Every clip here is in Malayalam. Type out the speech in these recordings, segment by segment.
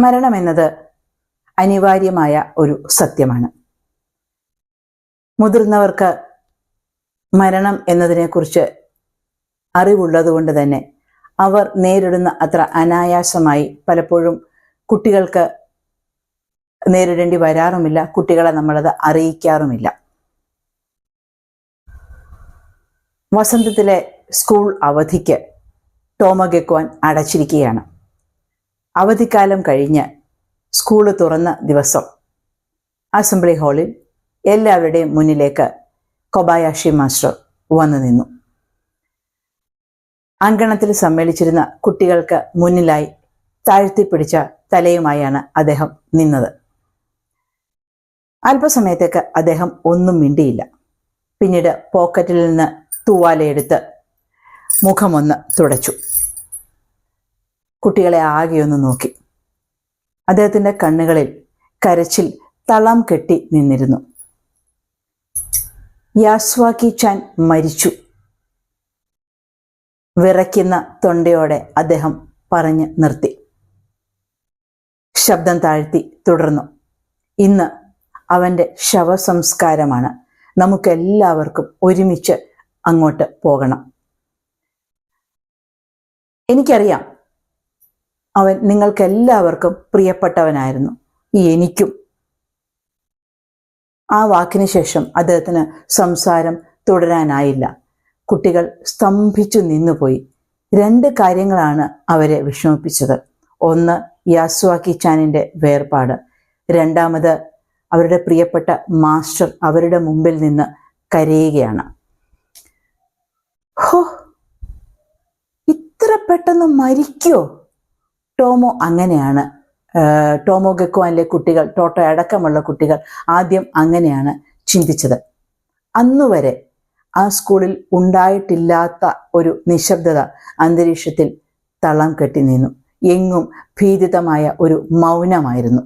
മരണമെന്നത് അനിവാര്യമായ ഒരു സത്യമാണ്. മുതിർന്നവർക്ക് മരണം എന്നതിനെക്കുറിച്ച് അറിവുള്ളതുകൊണ്ട് തന്നെ അവർ നേരിടുന്ന അത്ര അനായാസമായി പലപ്പോഴും കുട്ടികൾക്ക് നേരിടേണ്ടി വരാറുമില്ല. കുട്ടികളെ നമ്മളത് അറിയിക്കാറുമില്ല. വസന്തത്തിലെ സ്കൂൾ അവധിക്ക് ടോമോഗെക്വാൻ അടച്ചിരിക്കുകയാണ്. അവധിക്കാലം കഴിഞ്ഞ് സ്കൂള് തുറന്ന ദിവസം അസംബ്ലി ഹാളിൽ എല്ലാവരുടെയും മുന്നിലേക്ക് കൊബായാഷി മാസ്റ്റർ വന്നു നിന്നു. അങ്കണത്തിൽ സമ്മേളിച്ചിരുന്ന കുട്ടികൾക്ക് മുന്നിലായി താഴ്ത്തിപ്പിടിച്ച തലയുമായാണ് അദ്ദേഹം നിന്നത്. അല്പസമയത്തേക്ക് അദ്ദേഹം ഒന്നും മിണ്ടിയില്ല. പിന്നീട് പോക്കറ്റിൽ നിന്ന് തൂവാലയെടുത്ത് മുഖമൊന്ന് തുടച്ചു. കുട്ടികളെ ആകെയൊന്ന് നോക്കി. അദ്ദേഹത്തിൻ്റെ കണ്ണുകളിൽ കരച്ചിൽ തളം കെട്ടി നിന്നിരുന്നു. യാസ്വാക്കി ചാൻ മരിച്ചു. വിറയ്ക്കുന്ന തൊണ്ടയോടെ അദ്ദേഹം പറഞ്ഞു നിർത്തി. ശബ്ദം താഴ്ത്തി തുടർന്നു. ഇന്ന് അവൻ്റെ ശവസംസ്കാരമാണ്. നമുക്കെല്ലാവർക്കും ഒരുമിച്ച് അങ്ങോട്ട് പോകണം. എനിക്കറിയാം, അവൻ നിങ്ങൾക്കെല്ലാവർക്കും പ്രിയപ്പെട്ടവനായിരുന്നു. എനിക്കും. ആ വാക്കിന് ശേഷം അദ്ദേഹത്തിന് സംസാരം തുടരാനായില്ല. കുട്ടികൾ സ്തംഭിച്ചു നിന്നുപോയി. 2 കാര്യങ്ങളാണ് അവരെ വിഷമിപ്പിച്ചത്. ഒന്ന്, യാസ്വാക്കി ചാനിൻ്റെ വേർപാട്. രണ്ടാമത്, അവരുടെ പ്രിയപ്പെട്ട മാസ്റ്റർ അവരുടെ മുമ്പിൽ നിന്ന് കരയുകയാണ്. ഹോ, ഇത്ര പെട്ടെന്ന് മരിക്കോ? ടോമോഗെക്വാനിലെ കുട്ടികൾ, ടോട്ടോ അടക്കമുള്ള കുട്ടികൾ ആദ്യം അങ്ങനെയാണ് ചിന്തിച്ചത്. അന്നുവരെ ആ സ്കൂളിൽ ഉണ്ടായിട്ടില്ലാത്ത ഒരു നിശബ്ദത അന്തരീക്ഷത്തിൽ തളം കെട്ടി നിന്നു. എങ്ങും ഭീതിതമായ ഒരു മൗനമായിരുന്നു.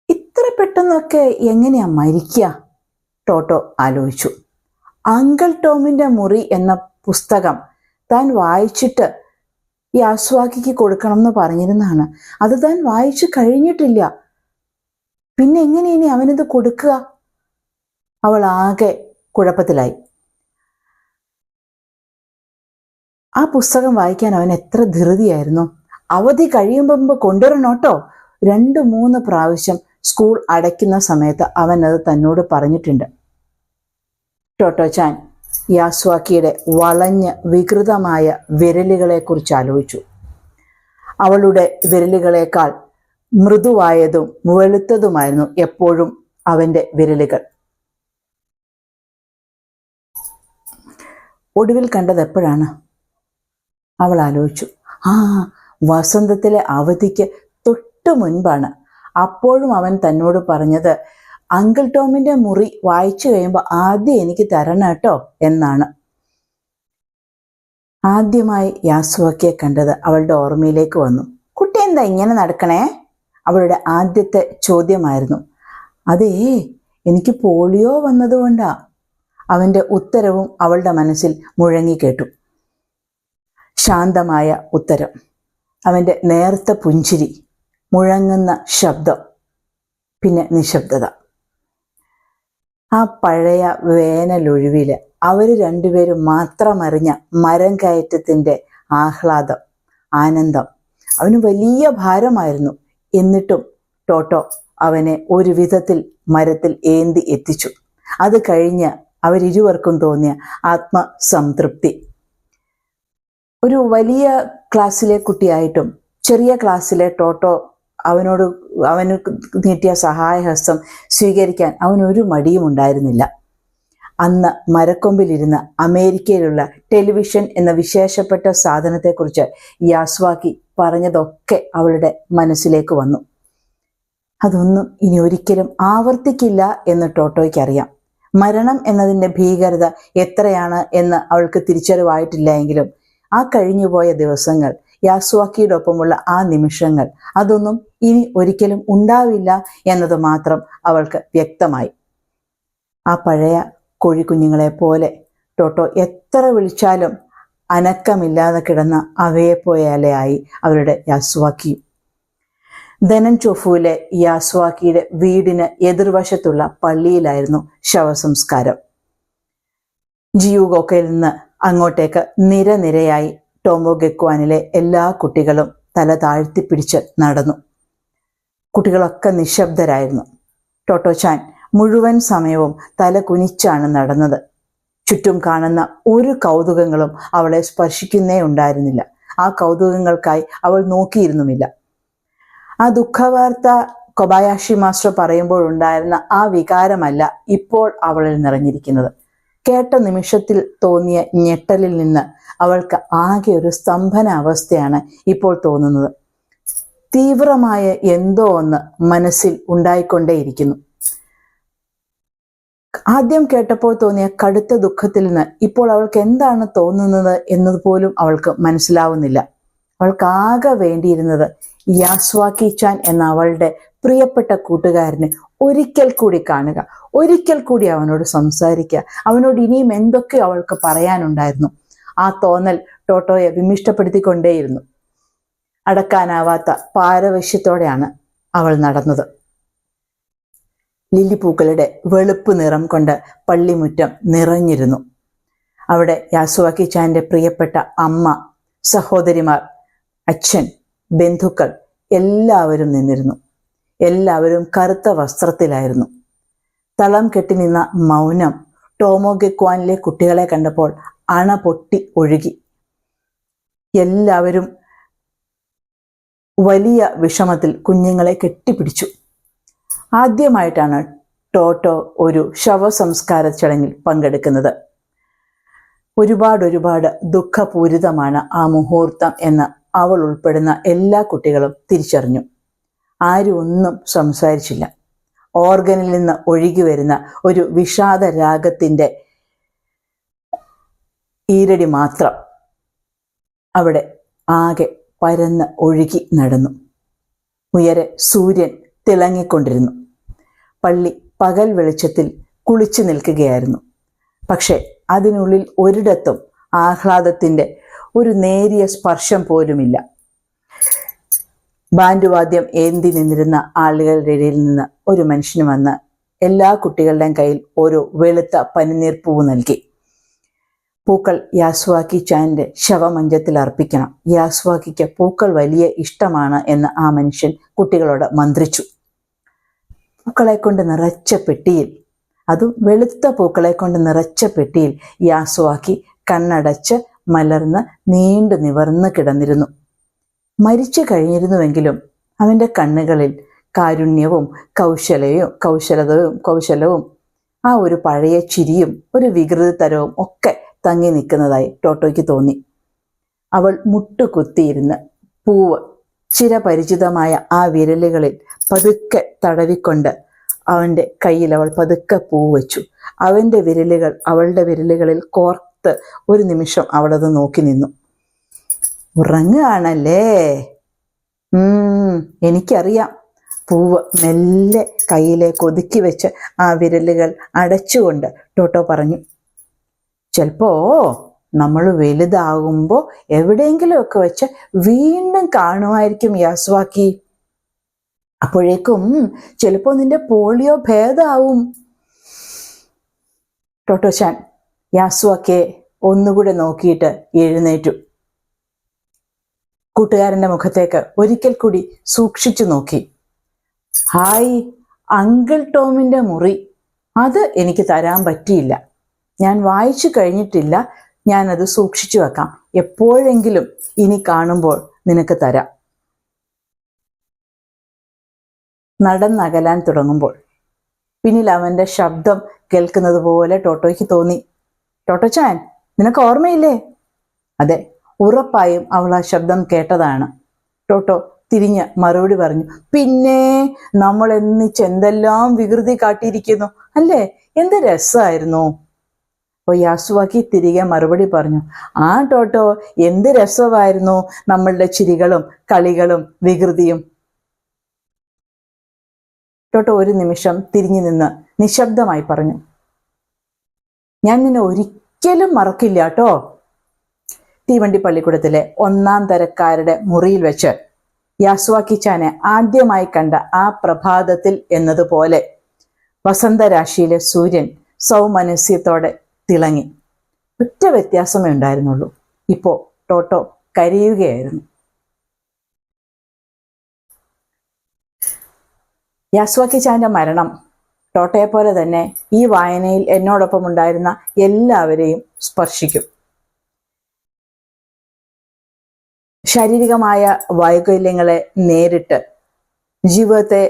ഇത്ര പെട്ടെന്നൊക്കെ എങ്ങനെയാ മരിക്കുക? ടോട്ടോ ആലോചിച്ചു. അങ്കിൾ ടോമിൻ്റെ മുറി എന്ന പുസ്തകം താൻ വായിച്ചിട്ട് യാസ്വാക്കിക്ക് കൊടുക്കണം എന്ന് പറഞ്ഞിരുന്നാണ്. അത് താൻ വായിച്ചു കഴിഞ്ഞിട്ടില്ല. പിന്നെ എങ്ങനെ ഇനി അവനിത് കൊടുക്കുക? അവൾ ആകെ കുഴപ്പത്തിലായി. ആ പുസ്തകം വായിക്കാൻ അവൻ എത്ര ധൃതിയായിരുന്നു. അവധി കഴിയുമ്പോ കൊണ്ടുവരണോട്ടോ. 2-3 പ്രാവശ്യം സ്കൂൾ അടയ്ക്കുന്ന സമയത്ത് അവൻ അത് തന്നോട് പറഞ്ഞിട്ടുണ്ട്. ടോട്ടോ ചാൻ യാസ്വാക്കിയുടെ വളഞ്ഞ് വികൃതമായ വിരലുകളെക്കുറിച്ച് ആലോചിച്ചു. അവളുടെ വിരലുകളേക്കാൾ മൃദുവായതും വെളുത്തതുമായിരുന്നു എപ്പോഴും അവൻ്റെ വിരലുകൾ. ഒടുവിൽ കണ്ടത് എപ്പോഴാണ്? അവൾ ആലോചിച്ചു. വസന്തത്തിലെ അവധിക്ക് തൊട്ട് മുൻപാണ്. അപ്പോഴും അവൻ തന്നോട് പറഞ്ഞത്, അങ്കിൾ ടോമിൻ്റെ മുറി വായിച്ചു കഴിയുമ്പോൾ ആദ്യം എനിക്ക് തരണം കേട്ടോ എന്നാണ്. ആദ്യമായി യാസ്വാക്കിയെ കണ്ടത് അവളുടെ ഓർമ്മയിലേക്ക് വന്നു. കുട്ടി എന്താ ഇങ്ങനെ നടക്കണേ? അവളുടെ ആദ്യത്തെ ചോദ്യമായിരുന്നു. അതേ, എനിക്ക് പോളിയോ വന്നതുകൊണ്ടാ. അവൻ്റെ ഉത്തരവും അവളുടെ മനസ്സിൽ മുഴങ്ങിക്കേട്ടു. ശാന്തമായ ഉത്തരം, അവൻ്റെ നേർത്ത പുഞ്ചിരി, മുഴങ്ങുന്ന ശബ്ദം, പിന്നെ നിശബ്ദത. ആ പഴയ വേനലൊഴിവില് അവർ 2 പേരും മാത്രം അറിഞ്ഞ മരം കയറ്റത്തിൻ്റെ ആഹ്ലാദം, ആനന്ദം അവന് വലിയ ഭാരമായിരുന്നു. എന്നിട്ടും ടോട്ടോ അവനെ ഒരു വിധത്തിൽ മരത്തിൽ ഏന്തി എത്തിച്ചു. അത് കഴിഞ്ഞ് അവരിരുവർക്കും തോന്നിയ ആത്മസംതൃപ്തി. ഒരു വലിയ ക്ലാസ്സിലെ കുട്ടിയായിട്ടും ചെറിയ ക്ലാസ്സിലെ ടോട്ടോ അവന് നീട്ടിയ സഹായഹസ്തം സ്വീകരിക്കാൻ അവനൊരു മടിയും ഉണ്ടായിരുന്നില്ല. അന്ന് മരക്കൊമ്പിലിരുന്ന് അമേരിക്കയിലുള്ള ടെലിവിഷൻ എന്ന വിശേഷപ്പെട്ട സാധനത്തെക്കുറിച്ച് യാസ്വാക്കി പറഞ്ഞതൊക്കെ അവളുടെ മനസ്സിലേക്ക് വന്നു. അതൊന്നും ഇനി ഒരിക്കലും ആവർത്തിക്കില്ല എന്ന് ടോട്ടോയ്ക്കറിയാം. മരണം എന്നതിൻ്റെ ഭീകരത എത്രയാണ് എന്ന് അവൾക്ക് തിരിച്ചറിവായിട്ടില്ല എങ്കിലും ആ കഴിഞ്ഞുപോയ ദിവസങ്ങൾ, യാസ്വാക്കിയുടെ ഒപ്പമുള്ള ആ നിമിഷങ്ങൾ, അതൊന്നും ഇനി ഒരിക്കലും ഉണ്ടാവില്ല എന്നത് മാത്രം അവൾക്ക് വ്യക്തമായി. ആ പഴയ കോഴിക്കുഞ്ഞുങ്ങളെ പോലെ ടോട്ടോ എത്ര വിളിച്ചാലും അനക്കമില്ലാതെ കിടന്ന അവയെപ്പോലെയായി അവരുടെ യാസ്വാക്കിയും. ധനൻചോഫുവിലെ യാസ്വാക്കിയുടെ വീടിന് എതിർവശത്തുള്ള പള്ളിയിലായിരുന്നു ശവസംസ്കാരം. ജിയുഗോക്കയിൽ നിന്ന് അങ്ങോട്ടേക്ക് നിരനിരയായി ടോംബോഗെക്വാനിലെ എല്ലാ കുട്ടികളും തല താഴ്ത്തിപ്പിടിച്ച് നടന്നു. കുട്ടികളൊക്കെ നിശബ്ദരായിരുന്നു. ടോട്ടോച്ചാൻ മുഴുവൻ സമയവും തല കുനിച്ചാണ് നടന്നത്. ചുറ്റും കാണുന്ന ഒരു കൗതുകങ്ങളും അവളെ സ്പർശിക്കുന്നേ ഉണ്ടായിരുന്നില്ല. ആ കൗതുകങ്ങൾക്കായി അവൾ നോക്കിയിരുന്നുമില്ല. ആ ദുഃഖവാർത്ത കൊബായാഷി മാസ്റ്റർ പറയുമ്പോഴുണ്ടായിരുന്ന ആ വികാരമല്ല ഇപ്പോൾ അവളിൽ നിറഞ്ഞിരിക്കുന്നത്. കേട്ട നിമിഷത്തിൽ തോന്നിയ ഞെട്ടലിൽ നിന്ന് അവൾക്ക് ആകെ ഒരു സ്തംഭന അവസ്ഥയാണ് ഇപ്പോൾ തോന്നുന്നത്. തീവ്രമായ എന്തോ ഒന്ന് മനസ്സിൽ ഉണ്ടായിക്കൊണ്ടേയിരിക്കുന്നു. ആദ്യം കേട്ടപ്പോൾ തോന്നിയ കടുത്ത ദുഃഖത്തിൽ നിന്ന് ഇപ്പോൾ അവൾക്ക് എന്താണ് തോന്നുന്നത് എന്നതുപോലും അവൾക്ക് മനസ്സിലാവുന്നില്ല. അവൾക്ക് ആകെ വേണ്ടിയിരുന്നത് യാസ്വാക്കി ചാൻ എന്ന അവളുടെ പ്രിയപ്പെട്ട കൂട്ടുകാരനെ ഒരിക്കൽ കൂടി കാണുക, ഒരിക്കൽ കൂടി അവനോട് സംസാരിക്കുക, അവനോട് ഇനിയും എന്തൊക്കെ അവൾക്ക് പറയാനുണ്ടായിരുന്നു. ആ തോന്നൽ ടോട്ടോയെ വിമിഷ്ടപ്പെടുത്തിക്കൊണ്ടേയിരുന്നു. അടക്കാനാവാത്ത പാരവശ്യത്തോടെയാണ് അവൾ നടന്നത്. ലില്ലിപ്പൂക്കളുടെ വെളുപ്പ് നിറം കൊണ്ട് പള്ളിമുറ്റം നിറഞ്ഞിരുന്നു. അവിടെ യാസുവാക്കി ചാന്റെ പ്രിയപ്പെട്ട അമ്മ, സഹോദരിമാർ, അച്ഛൻ, ബന്ധുക്കൾ എല്ലാവരും നിന്നിരുന്നു. എല്ലാവരും കറുത്ത വസ്ത്രത്തിലായിരുന്നു. തളം കെട്ടി നിന്ന മൗനം ടോമോഗെക്വാനിലെ കുട്ടികളെ കണ്ടപ്പോൾ അണ പൊട്ടി ഒഴുകി. എല്ലാവരും വലിയ വിഷമത്തിൽ കുഞ്ഞുങ്ങളെ കെട്ടിപ്പിടിച്ചു. ആദ്യമായിട്ടാണ് ടോട്ടോ ഒരു ശവസംസ്കാര ചടങ്ങിൽ പങ്കെടുക്കുന്നത്. ഒരുപാട് ദുഃഖപൂരിതമാണ് ആ മുഹൂർത്തം എന്ന് അവൾ ഉൾപ്പെടുന്ന എല്ലാ കുട്ടികളും തിരിച്ചറിഞ്ഞു. ആരും ഒന്നും സംസാരിച്ചില്ല. ഓർഗനിൽ നിന്ന് ഒഴുകി വരുന്ന ഒരു വിഷാദ രാഗത്തിന്റെ ഈരടി മാത്രം അവിടെ ആകെ പരന്ന് ഒഴുകി നടന്നു. ഉയരെ സൂര്യൻ തിളങ്ങിക്കൊണ്ടിരുന്നു. പള്ളി പകൽ വെളിച്ചത്തിൽ കുളിച്ചു നിൽക്കുകയായിരുന്നു. പക്ഷെ അതിനുള്ളിൽ ഒരിടത്തും ആഹ്ലാദത്തിന്റെ ഒരു നേരിയ സ്പർശം പോലുമില്ല. ബാൻഡുവാദ്യം ഏന്തി നിന്നിരുന്ന ആളുകളുടെ ഇടയിൽ നിന്ന് ഒരു മനുഷ്യന് വന്ന് എല്ലാ കുട്ടികളുടെയും കയ്യിൽ ഒരു വെളുത്ത പനിനീർപ്പൂവ് നൽകി. പൂക്കൾ യാസ്വാക്കി ചാന്റെ ശവമഞ്ചത്തിൽ അർപ്പിക്കണം. യാസ്വാക്കിക്ക് പൂക്കൾ വലിയ ഇഷ്ടമാണ് എന്ന് ആ മനുഷ്യൻ കുട്ടികളോട് മന്ത്രിച്ചു. പൂക്കളെ കൊണ്ട് നിറച്ച പെട്ടിയിൽ, അതും വെളുത്ത പൂക്കളെ കൊണ്ട് നിറച്ച പെട്ടിയിൽ യാസ്വാക്കി കണ്ണടച്ച് മലർന്ന് നീണ്ടു നിവർന്ന് കിടന്നിരുന്നു. മരിച്ചു കഴിഞ്ഞിരുന്നുവെങ്കിലും അവന്റെ കണ്ണുകളിൽ കാരുണ്യവും കൗശലവും ആ ഒരു പഴയ ചിരിയും ഒരു വികൃതിതരവും ഒക്കെ തങ്ങി നിൽക്കുന്നതായി ടോട്ടോയ്ക്ക് തോന്നി. അവൾ മുട്ടുകുത്തിയിരുന്ന് പൂവ് ചിരപരിചിതമായ ആ വിരലുകളിൽ പതുക്കെ തടവിക്കൊണ്ട് അവന്റെ കയ്യിൽ അവൾ പതുക്കെ പൂവ് വെച്ചു. അവന്റെ വിരലുകൾ അവളുടെ വിരലുകളിൽ കോർത്ത് ഒരു നിമിഷം അവളത് നോക്കി നിന്നു. ഉറങ്ങുകയാണല്ലേ? എനിക്കറിയാം. പൂവ് മെല്ലെ കയ്യിലേക്ക് ഒതുക്കി വെച്ച് ആ വിരലുകൾ അടച്ചുകൊണ്ട് ടോട്ടോ പറഞ്ഞു. ചിലപ്പോ നമ്മൾ വലുതാകുമ്പോൾ എവിടെയെങ്കിലുമൊക്കെ വെച്ച് വീണ്ടും കാണുമായിരിക്കും യാസ്വാക്കി. അപ്പോഴേക്കും ചിലപ്പോ നിന്റെ പോളിയോ ഭേദമാവും. ടോട്ടോച്ചാൻ യാസ്വാക്കിയെ ഒന്നുകൂടെ നോക്കിയിട്ട് എഴുന്നേറ്റു. കൂട്ടുകാരന്റെ മുഖത്തേക്ക് ഒരിക്കൽ കൂടി സൂക്ഷിച്ചു നോക്കി. ഹായ്, അങ്കിൾ ടോമിന്റെ മുറി. അത് എനിക്ക് തരാൻ പറ്റിയില്ല. ഞാൻ വായിച്ചു കഴിഞ്ഞിട്ടില്ല. ഞാനത് സൂക്ഷിച്ചു വെക്കാം. എപ്പോഴെങ്കിലും ഇനി കാണുമ്പോൾ നിനക്ക് തരാം. നടന്നകലാൻ തുടങ്ങുമ്പോൾ പിന്നിൽ അവന്റെ ശബ്ദം കേൾക്കുന്നത് പോലെ ടോട്ടോയ്ക്ക് തോന്നി. ടോട്ടോച്ചാൻ, നിനക്ക് ഓർമ്മയില്ലേ? അതെ, ഉറപ്പായും അവൾ ആ ശബ്ദം കേട്ടതാണ്. ടോട്ടോ തിരിഞ്ഞ് മറുപടി പറഞ്ഞു. പിന്നെ നമ്മൾ എന്നിച്ച് എന്തെല്ലാം വികൃതി കാട്ടിയിരിക്കുന്നു അല്ലേ? എന്ത് രസമായിരുന്നു. അപ്പോൾ യാസുവാക്കി തിരികെ മറുപടി പറഞ്ഞു. ആ ടോട്ടോ, എന്ത് രസമായിരുന്നു നമ്മളുടെ ചിരികളും കളികളും വികൃതിയും. ടോട്ടോ ഒരു നിമിഷം തിരിഞ്ഞു നിന്ന് നിശബ്ദമായി പറഞ്ഞു. ഞാൻ നിന്നെ ഒരിക്കലും മറക്കില്ല കേട്ടോ. തീവണ്ടി പള്ളിക്കൂടത്തിലെ 1-ാം തരക്കാരുടെ മുറിയിൽ വെച്ച് യാസുവാക്കിച്ചാനെ ആദ്യമായി കണ്ട ആ പ്രഭാതത്തിൽ എന്നതുപോലെ വസന്തരാശിയിലെ സൂര്യൻ സൗമനസ്യത്തോടെ തിളങ്ങി. ഒറ്റ വ്യത്യാസമേ ഉണ്ടായിരുന്നുള്ളൂ. ഇപ്പോ ടോട്ടോ കരയുകയായിരുന്നു. യാസുവാക്കിച്ചാന്റെ മരണം ടോട്ടയെ പോലെ തന്നെ ഈ വായനയിൽ എന്നോടൊപ്പം ഉണ്ടായിരുന്ന എല്ലാവരെയും സ്പർശിക്കും. ശാരീരികമായ വൈകല്യങ്ങളെ നേരിട്ട് ജീവിതത്തെ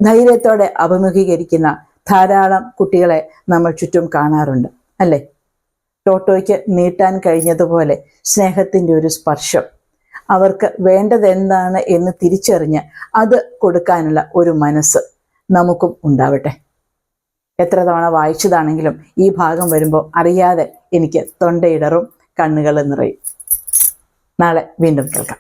ധൈര്യത്തോടെ അഭിമുഖീകരിക്കുന്ന ധാരാളം കുട്ടികളെ നമ്മൾ ചുറ്റും കാണാറുണ്ട്, അല്ലേ? ടോട്ടോയ്ക്ക് നീട്ടാൻ കഴിഞ്ഞതുപോലെ സ്നേഹത്തിൻ്റെ ഒരു സ്പർശം, അവർക്ക് വേണ്ടതെന്താണ് എന്ന് തിരിച്ചറിഞ്ഞ് അത് കൊടുക്കാനുള്ള ഒരു മനസ്സ് നമുക്കും ഉണ്ടാവട്ടെ. എത്ര തവണ വായിച്ചതാണെങ്കിലും ഈ ഭാഗം വരുമ്പോൾ അറിയാതെ എനിക്ക് തൊണ്ടയിടറും, കണ്ണുകൾ നിറയും. നാളെ വീണ്ടും കേൾക്കാം.